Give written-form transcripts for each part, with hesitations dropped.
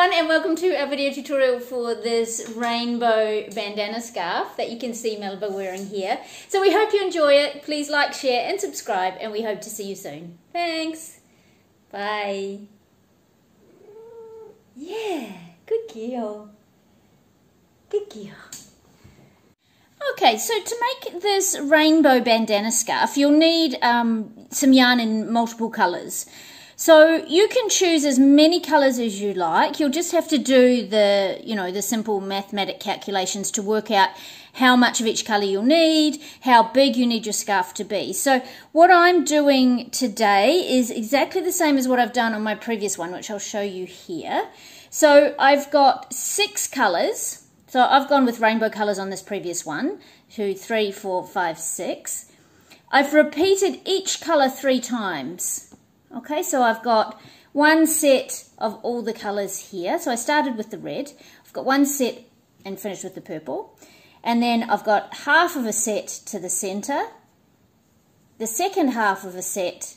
everyone, and welcome to our video tutorial for this rainbow bandana scarf that you can see Melba wearing here. So we hope you enjoy it. Please like, share and subscribe, and we hope to see you soon. Thanks. Bye. Yeah, good girl. Good girl. Okay, so to make this rainbow bandana scarf, you'll need some yarn in multiple colours. So you can choose as many colours as you like. You'll just have to do the simple mathematic calculations to work out how much of each colour you'll need, how big you need your scarf to be. So what I'm doing today is exactly the same as what I've done on my previous one, which I'll show you here. So I've got 6 colours. So I've gone with rainbow colours on this previous one. 2, 3, 4, 5, 6. I've repeated each colour 3 times. Okay, so I've got one set of all the colours here. So I started with the red. I've got one set and finished with the purple. And then I've got half of a set to the centre. The second half of a set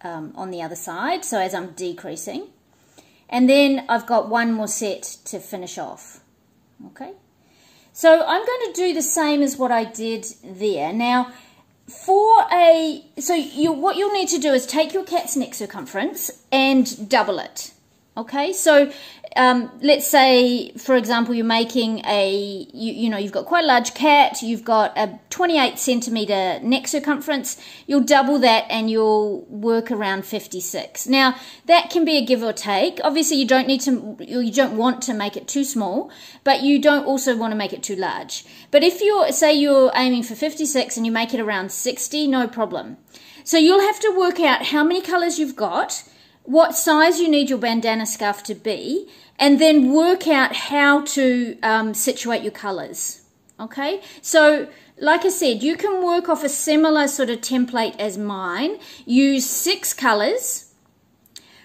on the other side, so as I'm decreasing. And then I've got one more set to finish off. Okay, so I'm going to do the same as what I did there. Now, what you'll need to do is take your cat's neck circumference and double it. Okay, so let's say, for example, you're making you've got quite a large cat, you've got a 28 centimetre neck circumference, you'll double that and you'll work around 56. Now, that can be a give or take. Obviously, you don't want to make it too small, but you don't also want to make it too large. But if you're aiming for 56 and you make it around 60, no problem. So you'll have to work out how many colours you've got, what size you need your bandana scarf to be, and then work out how to situate your colours. Okay, so like I said, you can work off a similar sort of template as mine. Use 6 colours,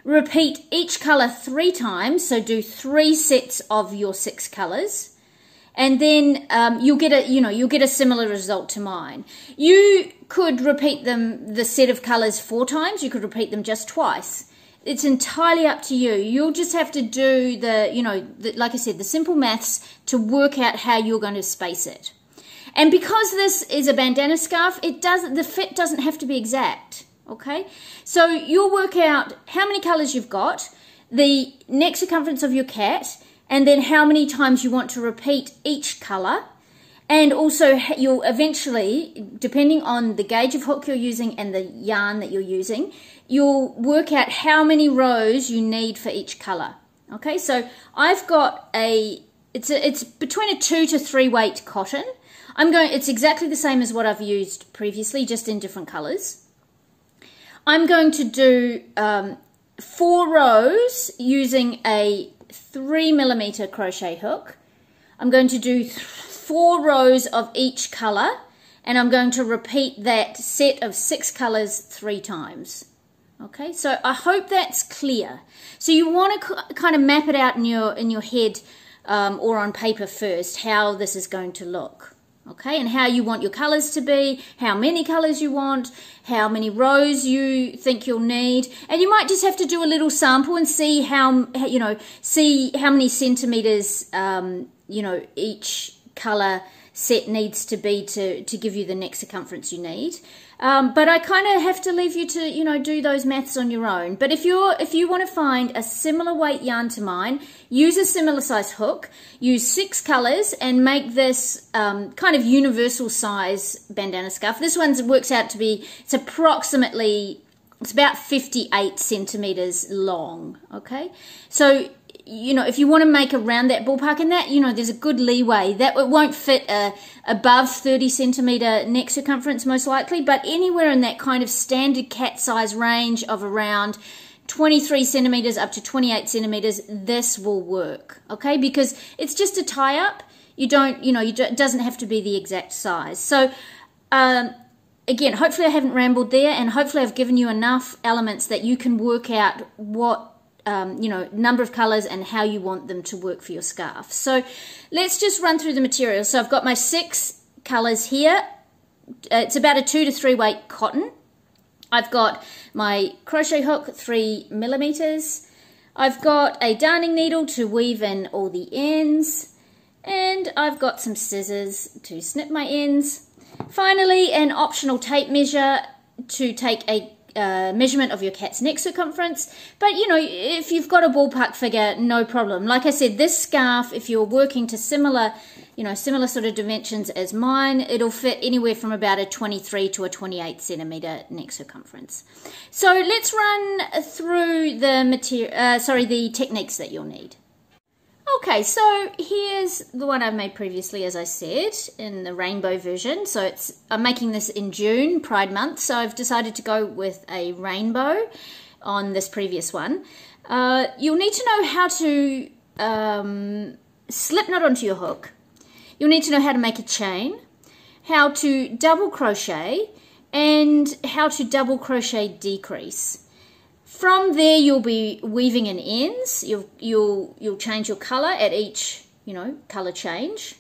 repeat each colour 3 times, so do 3 sets of your 6 colours, and then you'll get a similar result to mine. You could repeat the set of colours 4 times. You could repeat them just twice. It's entirely up to you. You'll just have to do like I said, the simple maths to work out how you're going to space it. And because this is a bandana scarf, the fit doesn't have to be exact. Okay, so you'll work out how many colours you've got, the neck circumference of your cat, and then how many times you want to repeat each colour. And also you'll eventually, depending on the gauge of hook you're using and the yarn that you're using, you'll work out how many rows you need for each colour. Okay, so I've got it's between a 2 to 3 weight cotton. It's exactly the same as what I've used previously, just in different colours. I'm going to do 4 rows using a 3mm crochet hook. I'm going to do 4 rows of each colour, and I'm going to repeat that set of 6 colours 3 times. Okay, so I hope that's clear. So you want to kind of map it out in your head or on paper first, how this is going to look. Okay, and how you want your colours to be, how many colours you want, how many rows you think you'll need, and you might just have to do a little sample and see how many centimetres each colour set needs to be to give you the neck circumference you need. But I kind of have to leave you to do those maths on your own. But if you want to find a similar weight yarn to mine, use a similar size hook, use 6 colours, and make this kind of universal size bandana scarf. This one works out to be, it's about 58 centimetres long. Okay, so if you want to make around that ballpark, and that, there's a good leeway. That it won't fit above 30 centimetre neck circumference most likely, but anywhere in that kind of standard cat size range of around 23 centimetres up to 28 centimetres, this will work. Okay, because it's just a tie up. It doesn't have to be the exact size. So again, hopefully I haven't rambled there, and hopefully I've given you enough elements that you can work out what number of colours and how you want them to work for your scarf. So let's just run through the material. So I've got my 6 colours here. It's about a 2 to 3 weight cotton. I've got my crochet hook, 3mm. I've got a darning needle to weave in all the ends, and I've got some scissors to snip my ends. Finally, an optional tape measure to take a measurement of your cat's neck circumference. But you know, if you've got a ballpark figure, no problem. Like I said, this scarf, if you're working to similar sort of dimensions as mine, it'll fit anywhere from about a 23 to a 28 centimeter neck circumference. So let's run through the techniques that you'll need. Okay, so here's the one I've made previously, as I said, in the rainbow version. So I'm making this in June, Pride Month, so I've decided to go with a rainbow on this previous one. You'll need to know how to slip knot onto your hook. You'll need to know how to make a chain, how to double crochet, and how to double crochet decrease. From there, you'll be weaving in ends. You'll change your color at each, color change,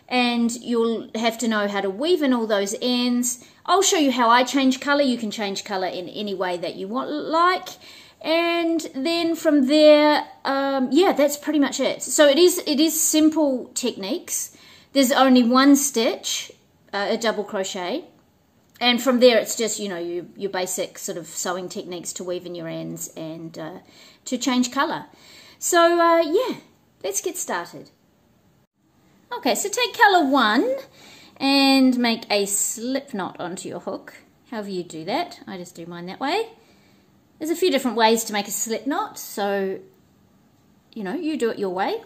and you'll have to know how to weave in all those ends. I'll show you how I change color. You can change color in any way that you like, and then from there, yeah, that's pretty much it. So it is simple techniques. There's only one stitch, a double crochet. And from there, it's just, your basic sort of sewing techniques to weave in your ends and to change colour. So, yeah, let's get started. Okay, so take colour 1 and make a slip knot onto your hook. However you do that, I just do mine that way. There's a few different ways to make a slip knot, so, you do it your way.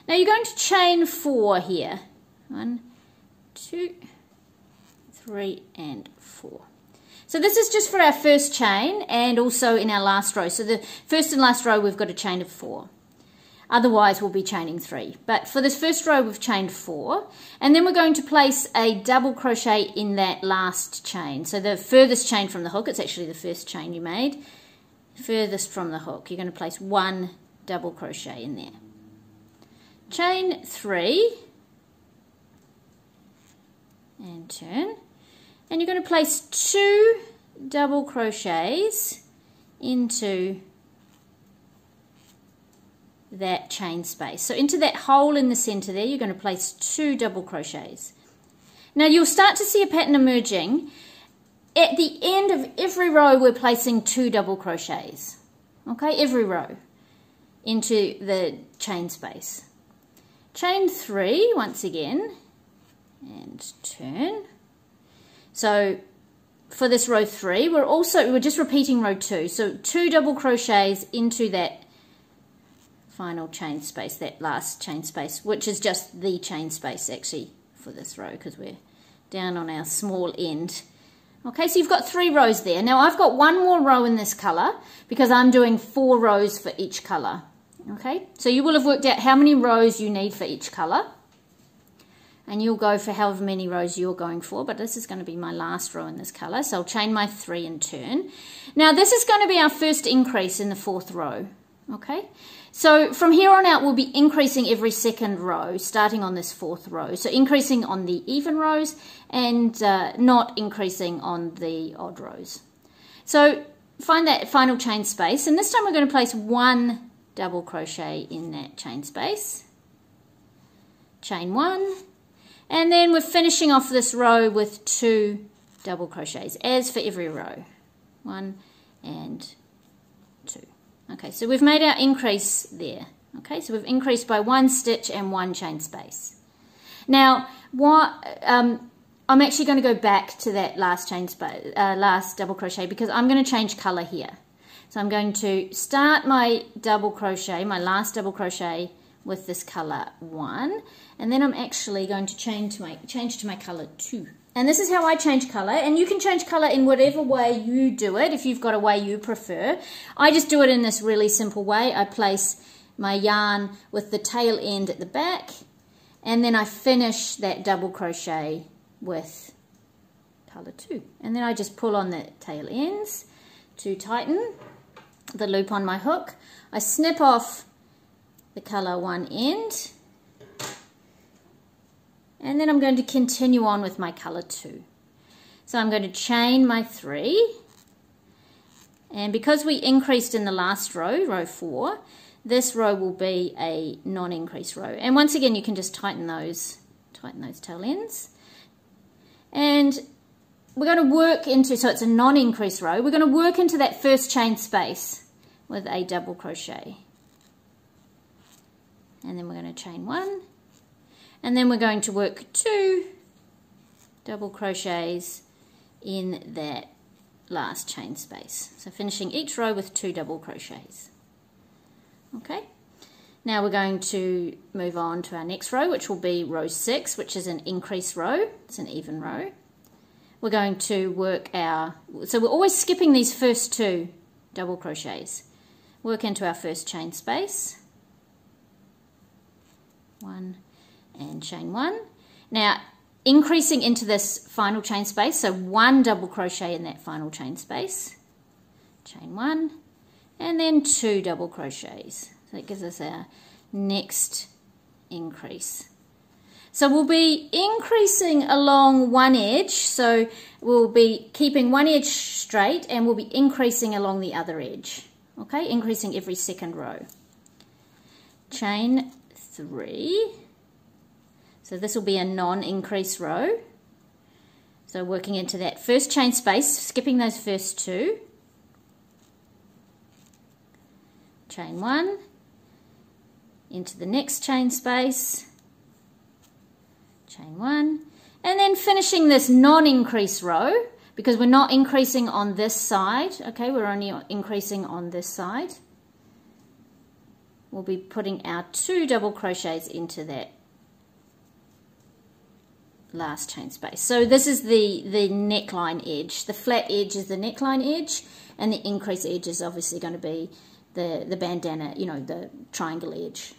Now, you're going to chain 4 here. 1, 2, 3 and 4. So this is just for our first chain and also in our last row. So the first and last row we've got a chain of 4. Otherwise we'll be chaining 3. But for this first row we've chained 4, and then we're going to place a double crochet in that last chain. So the furthest chain from the hook, it's actually the first chain you made, furthest from the hook, you're going to place 1 double crochet in there. Chain 3 and turn, and you're going to place 2 double crochets into that chain space. So into that hole in the center there, you're going to place 2 double crochets. Now you'll start to see a pattern emerging. At the end of every row, we're placing 2 double crochets. Okay, every row into the chain space. Chain 3 once again, and turn. So for this row 3, we're just repeating row 2. So 2 double crochets into that final chain space, that last chain space, which is just the chain space actually for this row because we're down on our small end. Okay, so you've got 3 rows there. Now I've got 1 more row in this color because I'm doing 4 rows for each color. Okay, so you will have worked out how many rows you need for each color. And you'll go for however many rows you're going for, but this is going to be my last row in this colour, so I'll chain my 3 and turn. Now this is going to be our first increase in the 4th row, okay? So from here on out we'll be increasing every second row, starting on this 4th row. So increasing on the even rows and not increasing on the odd rows. So find that final chain space, and this time we're going to place 1 double crochet in that chain space. Chain 1. And then we're finishing off this row with 2 double crochets, as for every row. 1 and 2. Okay, so we've made our increase there. Okay, so we've increased by 1 stitch and 1 chain space. Now, I'm actually going to go back to that last last double crochet because I'm going to change colour here. So I'm going to start my double crochet, my last double crochet, with this colour 1, and then I'm actually going to change to my colour 2. And this is how I change colour, and you can change colour in whatever way you do it, if you've got a way you prefer. I just do it in this really simple way. I place my yarn with the tail end at the back, and then I finish that double crochet with colour 2. And then I just pull on the tail ends to tighten the loop on my hook. I snip off the colour 1 end, and then I'm going to continue on with my colour 2. So I'm going to chain my 3, And because we increased in the last row, row 4, this row will be a non-increase row. And once again, you can just tighten those tail ends. And we're going to work into, so it's a non-increase row, we're going to work into that first chain space with a double crochet. And then we're going to chain 1. And then we're going to work 2 double crochets in that last chain space. So finishing each row with 2 double crochets. Okay, now we're going to move on to our next row, which will be row 6, which is an increase row. It's an even row. We're going to work our, so we're always skipping these first 2 double crochets. Work into our first chain space. 1 and chain 1. Now increasing into this final chain space, so 1 double crochet in that final chain space, chain 1, and then 2 double crochets. So that gives us our next increase. So we'll be increasing along one edge, so we'll be keeping one edge straight and we'll be increasing along the other edge. Okay, increasing every second row. Chain 3. So this will be a non-increase row. So working into that first chain space, skipping those first 2. Chain 1, into the next chain space, chain 1, and then finishing this non-increase row, because we're not increasing on this side, okay, we're only increasing on this side. We'll be putting our 2 double crochets into that last chain space. So this is the neckline edge. The flat edge is the neckline edge, and the increase edge is obviously going to be the bandana, you know, the triangle edge.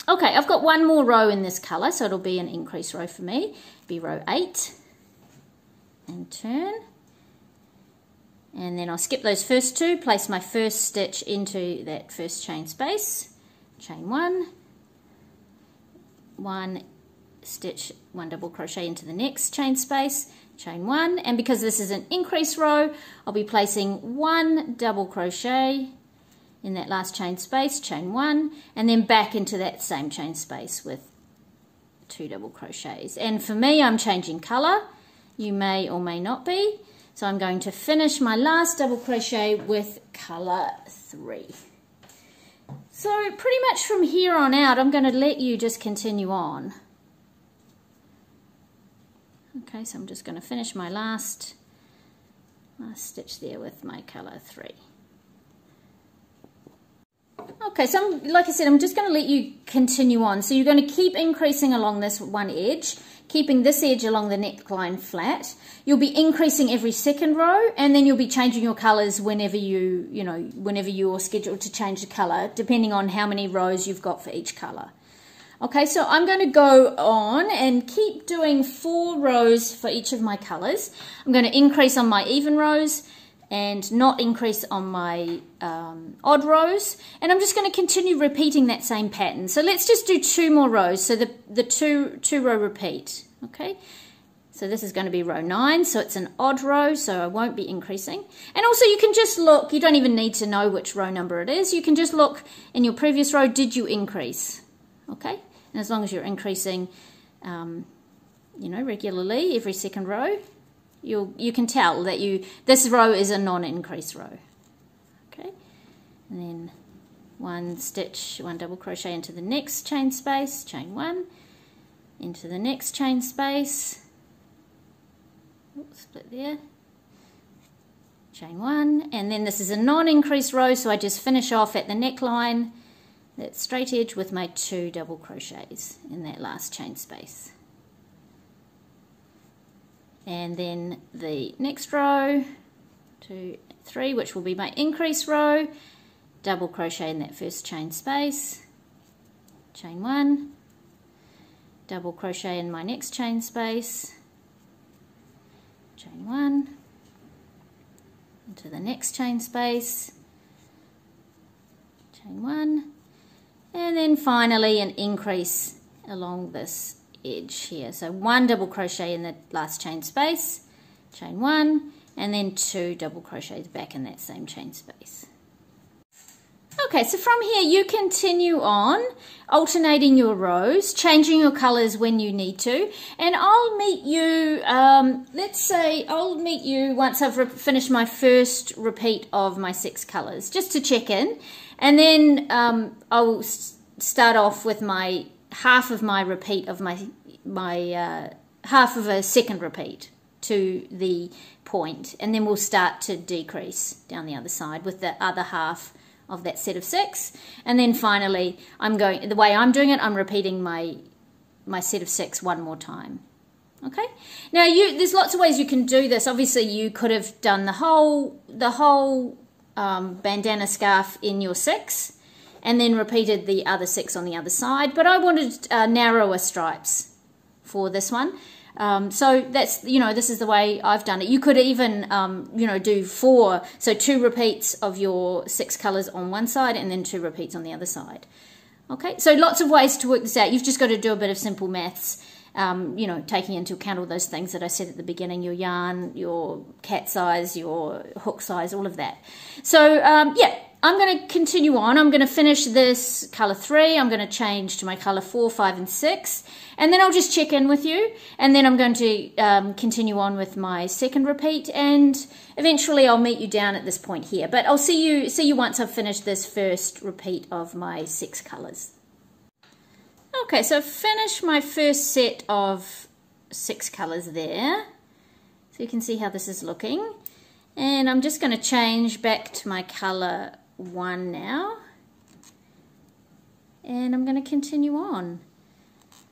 Okay, I've got one more row in this colour, so it'll be an increase row for me. Be row 8 and turn, and then I'll skip those first 2, place my first stitch into that first chain space, chain 1, 1 stitch, 1 double crochet into the next chain space, chain 1, and because this is an increase row, I'll be placing 1 double crochet in that last chain space, chain 1, and then back into that same chain space with 2 double crochets. And for me, I'm changing colour. You may or may not be. So I'm going to finish my last double crochet with colour 3. So pretty much from here on out, I'm going to let you just continue on. Okay, so I'm just going to finish my last stitch there with my colour 3. Okay, so like I said, I'm just going to let you continue on. So you're going to keep increasing along this one edge, keeping this edge along the neckline flat. You'll be increasing every second row, and then you'll be changing your colours whenever whenever you're scheduled to change the colour, depending on how many rows you've got for each colour. Okay, so I'm going to go on and keep doing 4 rows for each of my colours. I'm going to increase on my even rows and not increase on my odd rows, and I'm just going to continue repeating that same pattern. So let's just do 2 more rows, so the two row repeat. Okay, so this is going to be row 9, so it's an odd row, so I won't be increasing. And also you can just look, you don't even need to know which row number it is, you can just look in your previous row, did you increase? Okay, and as long as you're increasing regularly every second row, you can tell that this row is a non-increase row. Okay, and then 1 stitch, 1 double crochet into the next chain space, chain 1, into the next chain space, split there, chain 1, and then this is a non-increase row, so I just finish off at the neckline, that straight edge, with my 2 double crochets in that last chain space. And then the next row, 2, 3, which will be my increase row, double crochet in that first chain space, chain 1, double crochet in my next chain space, chain 1, into the next chain space, chain 1, and then finally an increase along this edge here. So 1 double crochet in the last chain space, chain 1, and then 2 double crochets back in that same chain space. Okay, so from here you continue on alternating your rows, changing your colors when you need to, and I'll meet you, let's say I'll meet you once I've finished my first repeat of my 6 colors, just to check in, and then I'll start off with my half of my repeat of my half of a second repeat to the point, and then we'll start to decrease down the other side with the other half of that set of 6, and then finally the way I'm doing it, I'm repeating my set of 6 one more time. Okay, now there's lots of ways you can do this. Obviously you could have done the whole bandana scarf in your 6 and then repeated the other 6 on the other side, but I wanted narrower stripes for this one. So that's, this is the way I've done it. You could even, do 4, so 2 repeats of your 6 colors on one side and then 2 repeats on the other side. Okay, so lots of ways to work this out. You've just got to do a bit of simple maths, taking into account all those things that I said at the beginning, your yarn, your cat size, your hook size, all of that. So, yeah. I'm going to continue on. I'm going to finish this color 3. I'm going to change to my color 4, 5, and 6. And then I'll just check in with you. And then I'm going to continue on with my second repeat. And eventually I'll meet you down at this point here. But I'll see you once I've finished this first repeat of my 6 colors. Okay, so I've finished my first set of 6 colors there. So you can see how this is looking. And I'm just going to change back to my color 1 now, and I'm going to continue on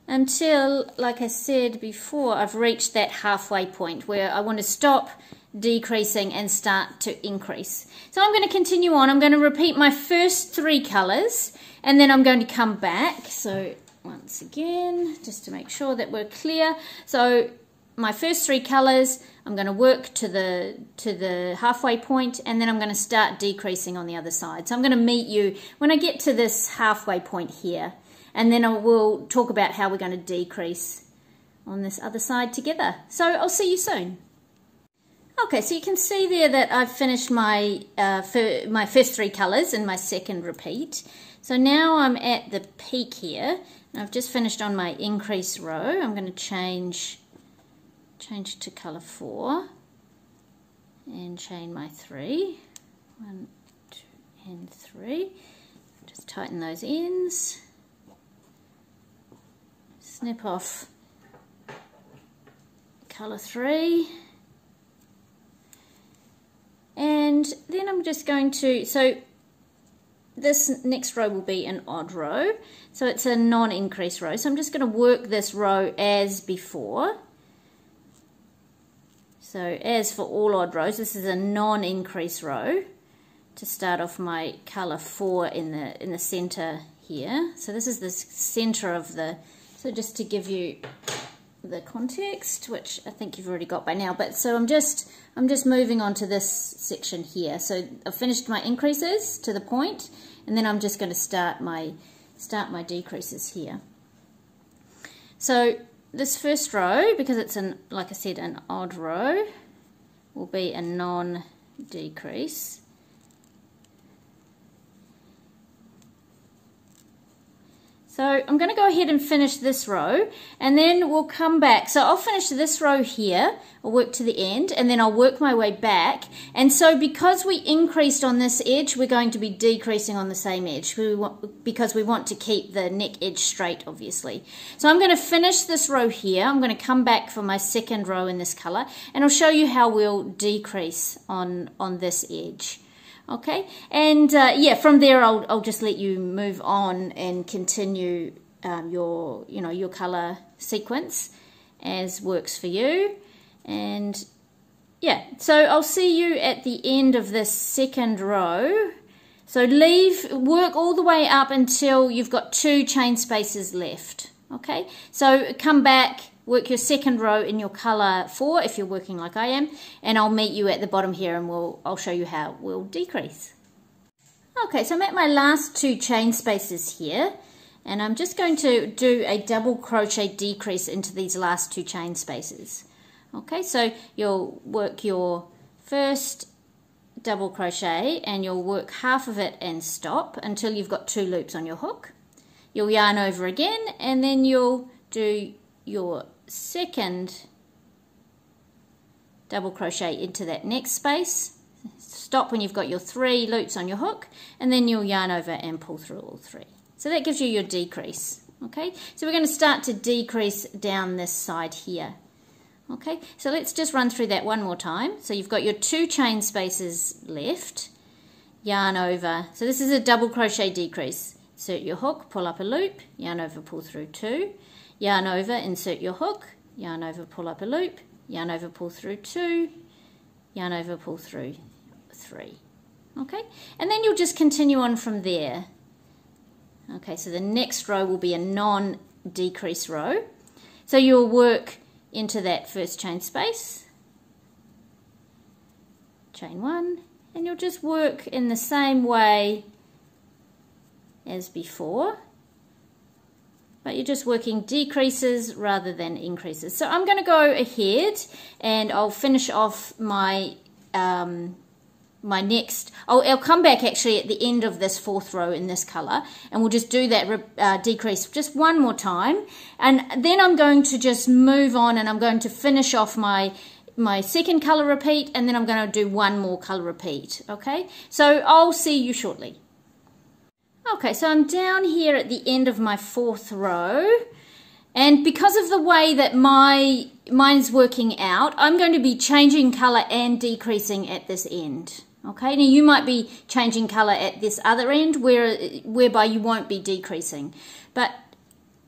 until, like I said before, I've reached that halfway point where I want to stop decreasing and start to increase. So I'm going to continue on. I'm going to repeat my first 3 colors, and then I'm going to come back. So once again, just to make sure that we're clear, so my first 3 colors, I'm going to work to the halfway point, and then I'm going to start decreasing on the other side. So I'm going to meet you when I get to this halfway point here, and then we'll talk about how we're going to decrease on this other side together. So I'll see you soon. Okay, so you can see there that I've finished my first 3 colors in my second repeat. So now I'm at the peak here, and I've just finished on my increase row. I'm going to change to color 4 and chain my 3, 1, 2, and 3. Just tighten those ends, snip off color 3, and then I'm just going to, so this next row will be an odd row, so it's a non-increase row, so I'm just going to work this row as before. So as for all odd rows, this is a non-increase row to start off my color 4 in the center here. So this is the center of the, so just to give you the context, which I think you've already got by now, but so I'm just moving on to this section here. So I've finished my increases to the point, and then I'm just going to start my decreases here. So this first row, because it's like I said, an odd row, will be a non-decrease. So I'm going to go ahead and finish this row, and then we'll come back. So I'll finish this row here, I'll work to the end, and then I'll work my way back. And so because we increased on this edge, we're going to be decreasing on the same edge because we want to keep the neck edge straight, obviously. So I'm going to finish this row here. I'm going to come back for my second row in this color, and I'll show you how we'll decrease on this edge. Okay, and yeah, from there I'll just let you move on and continue your color sequence as works for you. And yeah, so I'll see you at the end of this second row. So work all the way up until you've got 2 chain spaces left. Okay, so come back, work your second row in your color 4 if you're working like I am, and I'll meet you at the bottom here, and I'll show you how we'll decrease. Okay, so I'm at my last 2 chain spaces here, and I'm just going to do a double crochet decrease into these last 2 chain spaces. Okay, so you'll work your first double crochet and you'll work half of it and stop until you've got 2 loops on your hook. You'll yarn over again and then you'll do your second double crochet into that next space. Stop when you've got your 3 loops on your hook, and then you'll yarn over and pull through all 3. So that gives you your decrease. Okay, so we're going to start to decrease down this side here. Okay, so let's just run through that one more time. So you've got your 2 chain spaces left, yarn over. So this is a double crochet decrease. Insert your hook, pull up a loop, yarn over, pull through 2, yarn over, insert your hook, yarn over, pull up a loop, yarn over, pull through 2, yarn over, pull through 3. Okay, and then you'll just continue on from there. Okay, so the next row will be a non-decrease row. So you'll work into that first chain space, chain 1, and you'll just work in the same way as before, but you're just working decreases rather than increases. So I'm going to go ahead and I'll finish off my next, I'll come back actually at the end of this 4th row in this colour, and we'll just do that decrease just one more time, and then I'm going to just move on and I'm going to finish off my second colour repeat, and then I'm going to do one more colour repeat. Okay, so I'll see you shortly. Okay, so I'm down here at the end of my 4th row, and because of the way that mine's working out, I'm going to be changing colour and decreasing at this end. Okay, now you might be changing colour at this other end whereby you won't be decreasing, but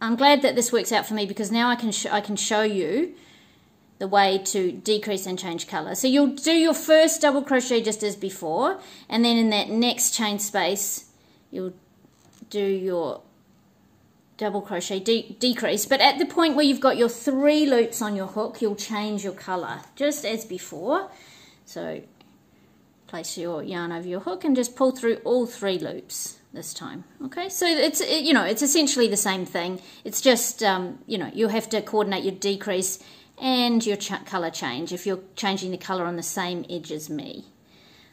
I'm glad that this works out for me because now I can show you the way to decrease and change colour. So you'll do your first double crochet just as before, and then in that next chain space you'll do your double crochet decrease, but at the point where you've got your 3 loops on your hook, you'll change your colour just as before. So place your yarn over your hook and just pull through all 3 loops this time. Okay, so it's essentially the same thing. It's just you'll have to coordinate your decrease and your colour change if you're changing the colour on the same edge as me.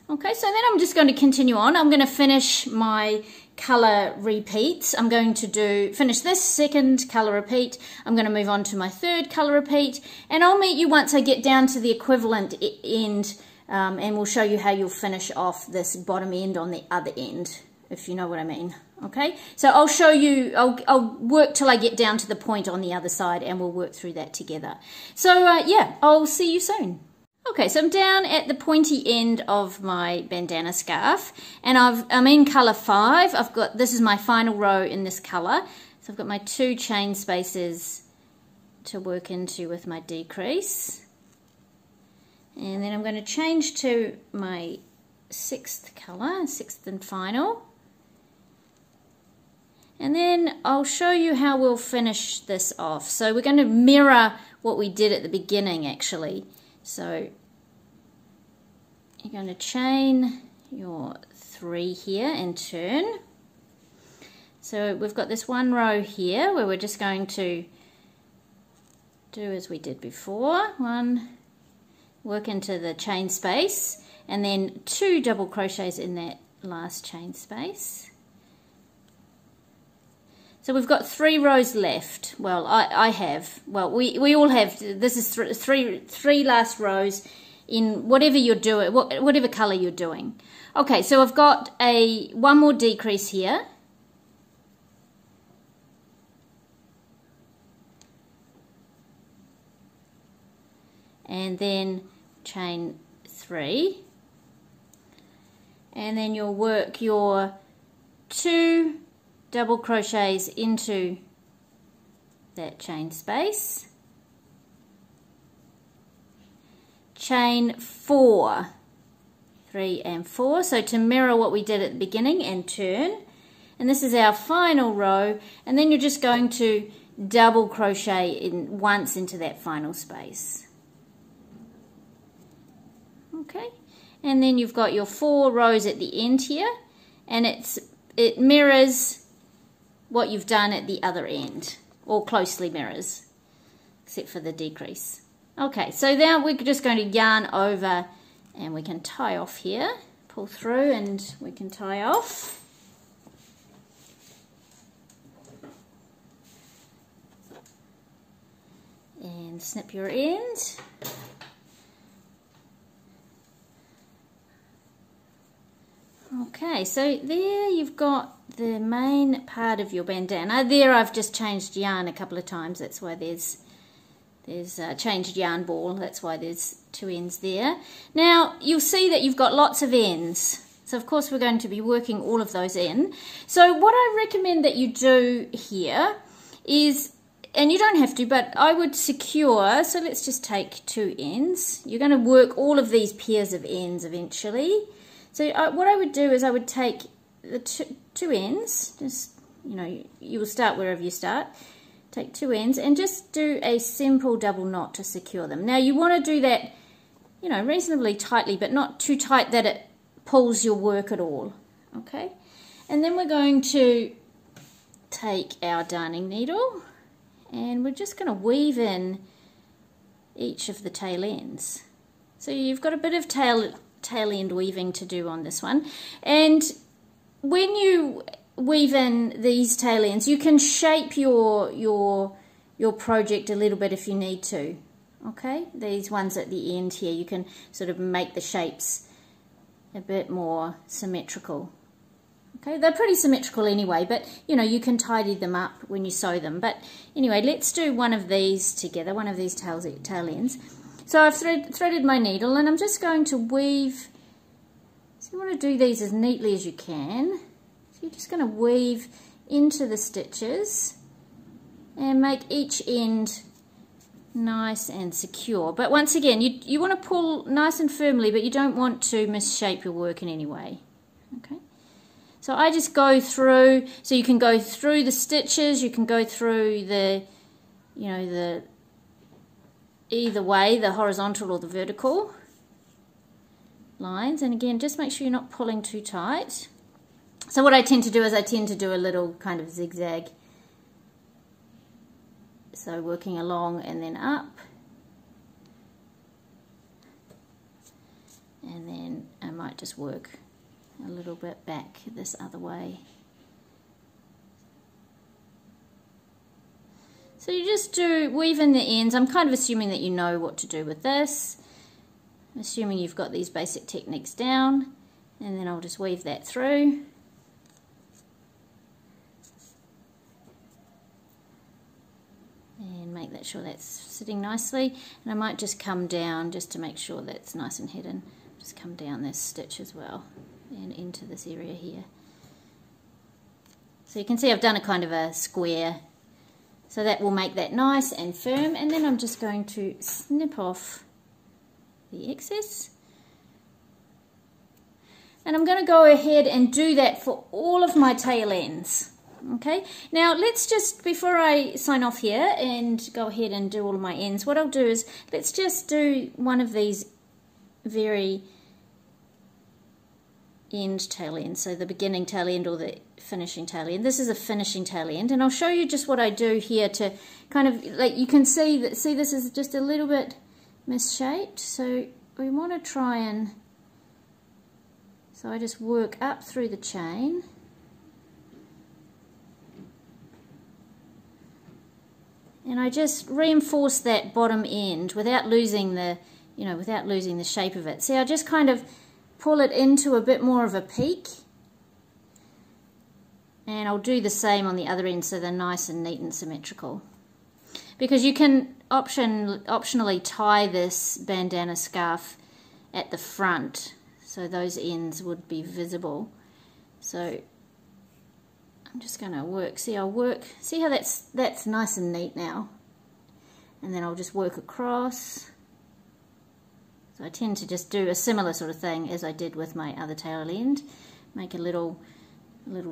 Okay, so then I'm just going to continue on. I'm going to finish my colour repeats. I'm going to finish this second colour repeat. I'm going to move on to my 3rd colour repeat, and I'll meet you once I get down to the equivalent end, and we'll show you how you'll finish off this bottom end on the other end, if you know what I mean. Okay, so I'll show you, I'll work till I get down to the point on the other side, and we'll work through that together. So yeah, I'll see you soon. Okay, so I'm down at the pointy end of my bandana scarf, and I'm in colour 5. This is my final row in this colour, so I've got my 2 chain spaces to work into with my decrease, and then I'm going to change to my 6th colour, 6th and final, and then I'll show you how we'll finish this off. So we're going to mirror what we did at the beginning actually. So you're going to chain your 3 here and turn. So we've got this one row here where we're just going to do as we did before. 1, work into the chain space, and then 2 double crochets in that last chain space. So we've got 3 rows left. Well, I have. Well, we all have. This is three last rows in whatever you're doing, whatever colour you're doing. Okay, so I've got one more decrease here. And then chain 3. And then you'll work your 2 double crochets into that chain space, chain 4, 3 and 4, so to mirror what we did at the beginning, and turn, and this is our final row, and then you're just going to double crochet once into that final space. Okay, and then you've got your 4 rows at the end here, and it mirrors what you've done at the other end, or closely mirrors, except for the decrease. Okay, so now we're just going to yarn over And we can tie off here, pull through and we can tie off. And snip your end. Okay, so there you've got the main part of your bandana. There I've just changed yarn a couple of times, that's why there's changed yarn ball, that's why there's two ends there. Now you'll see that you've got lots of ends, so of course we're going to be working all of those in. So what I recommend that you do here is, and you don't have to, but I would secure, so let's just take two ends. You're going to work all of these pairs of ends eventually. So what I would do is I would take the two ends, just, you will start wherever you start. Take two ends and just do a simple double knot to secure them. Now you want to do that, reasonably tightly, but not too tight that it pulls your work at all. Okay? And then we're going to take our darning needle and we're just going to weave in each of the tail ends. So you've got a bit of tail end weaving to do on this one. And when you weave in these tail ends, you can shape your project a little bit if you need to. Okay, these ones at the end here, you can sort of make the shapes a bit more symmetrical. Okay, they're pretty symmetrical anyway, but you can tidy them up when you sew them. But anyway, let's do one of these together, one of these tail ends. So I've threaded my needle and I'm just going to weave. So you want to do these as neatly as you can. So you're just going to weave into the stitches and make each end nice and secure. But once again, you want to pull nice and firmly, but you don't want to misshape your work in any way. Okay. So I just go through, so you can go through the stitches, you can go through the, either way, the horizontal or the vertical lines. And again, just make sure you're not pulling too tight. So what I tend to do is I tend to do a little kind of zigzag. So working along and then up. And then I might just work a little bit back this other way. So you just weave in the ends. I'm kind of assuming that you know what to do with this. Assuming you've got these basic techniques down. And then I'll just weave that through. And make that sure that's sitting nicely. And I might just come down just to make sure that's nice and hidden. Just come down this stitch as well and into this area here. So you can see I've done a kind of a square. So that will make that nice and firm. And then I'm just going to snip off the excess. And I'm going to go ahead and do that for all of my tail ends. Okay, now let's just, before I sign off here and go ahead and do all of my ends, what I'll do is let's just do one of these very end tail ends, so the beginning tail end or the finishing tail end. This is a finishing tail end, and I'll show you just what I do here to kind of, like, you can see that, see, this is just a little bit misshaped, so we want to try and, so I just work up through the chain. And I just reinforce that bottom end without losing the, without losing the shape of it. See, I just kind of pull it into a bit more of a peak. And I'll do the same on the other end so they're nice and neat and symmetrical. Because you can optionally tie this bandana scarf at the front, so those ends would be visible. So I'm just going to work. See, I'll work. See how that's nice and neat now. And then I'll just work across. So I tend to just do a similar sort of thing as I did with my other tail end. Make a little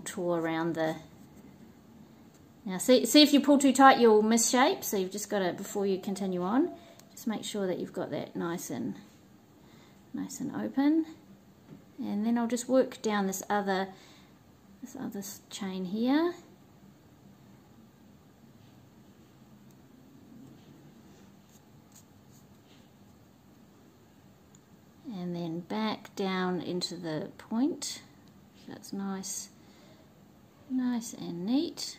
tour around the. Now see if you pull too tight, you'll misshape. So you've just got to, before you continue on, just make sure that you've got that nice and open. And then I'll just work down this other chain here. And then back down into the point. That's nice and neat.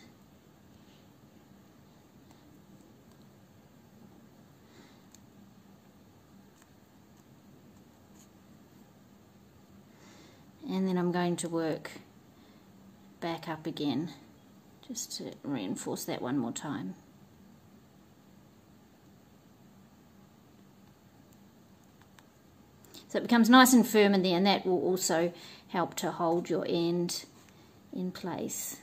And then I'm going to work back up again just to reinforce that one more time. So it becomes nice and firm in there, and that will also help to hold your end in place.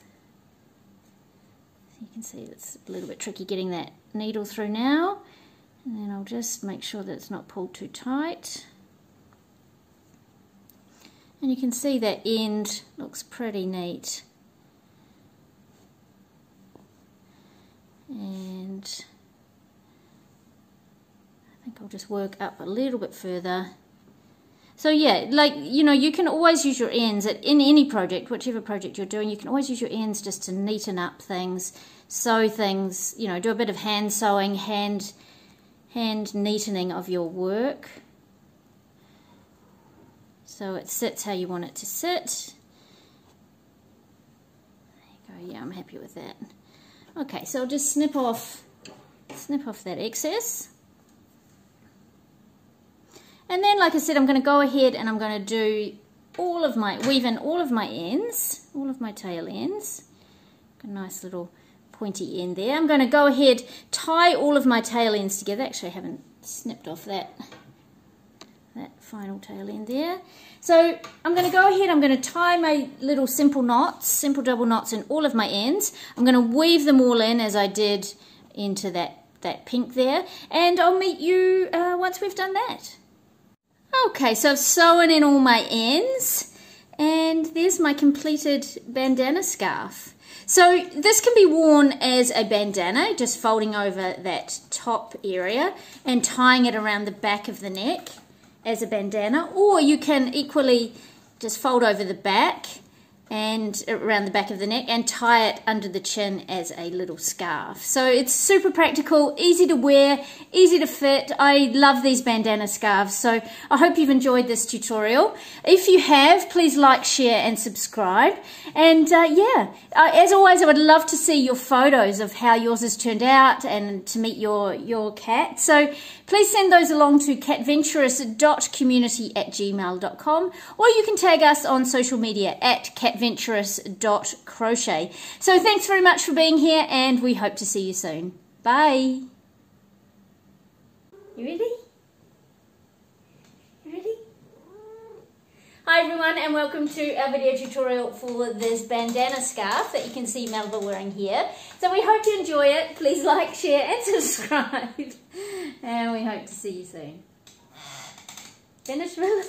So you can see it's a little bit tricky getting that needle through now, and then I'll just make sure that it's not pulled too tight. And you can see that end looks pretty neat. And I think I'll just work up a little bit further. So yeah, like, you know, you can always use your ends in any project, whichever project you're doing, you can always use your ends just to neaten up things, sew things, you know, do a bit of hand sewing, hand neatening of your work. So it sits how you want it to sit. There you go, yeah, I'm happy with that. Okay, so I'll just snip off that excess. And then, like I said, I'm going to go ahead and I'm going to do weave in all of my ends, all of my tail ends. Got a nice little pointy end there. I'm going to go ahead, tie all of my tail ends together. Actually, I haven't snipped off that final tail end there. So I'm going to go ahead, I'm going to tie my little simple double knots in all of my ends. I'm going to weave them all in as I did into that pink there, and I'll meet you once we've done that. Okay, so I've sewn in all my ends, and there's my completed bandana scarf. So this can be worn as a bandana, just folding over that top area and tying it around the back of the neck as a bandana, or you can equally just fold over the back and around the back of the neck and tie it under the chin as a little scarf. So it's super practical, easy to wear, easy to fit. I love these bandana scarves, so I hope you've enjoyed this tutorial. If you have, please like, share and subscribe. And as always, I would love to see your photos of how yours has turned out and to meet your cat. So please send those along to catventurous.community@gmail.com, or you can tag us on social media at catventurous.crochet. So thanks very much for being here, and we hope to see you soon. Bye. You ready? You ready? Hi everyone, and welcome to our video tutorial for this bandana scarf that you can see Melba wearing here. So we hope you enjoy it. Please like, share and subscribe. And we hope to see you soon. Finished, Melba?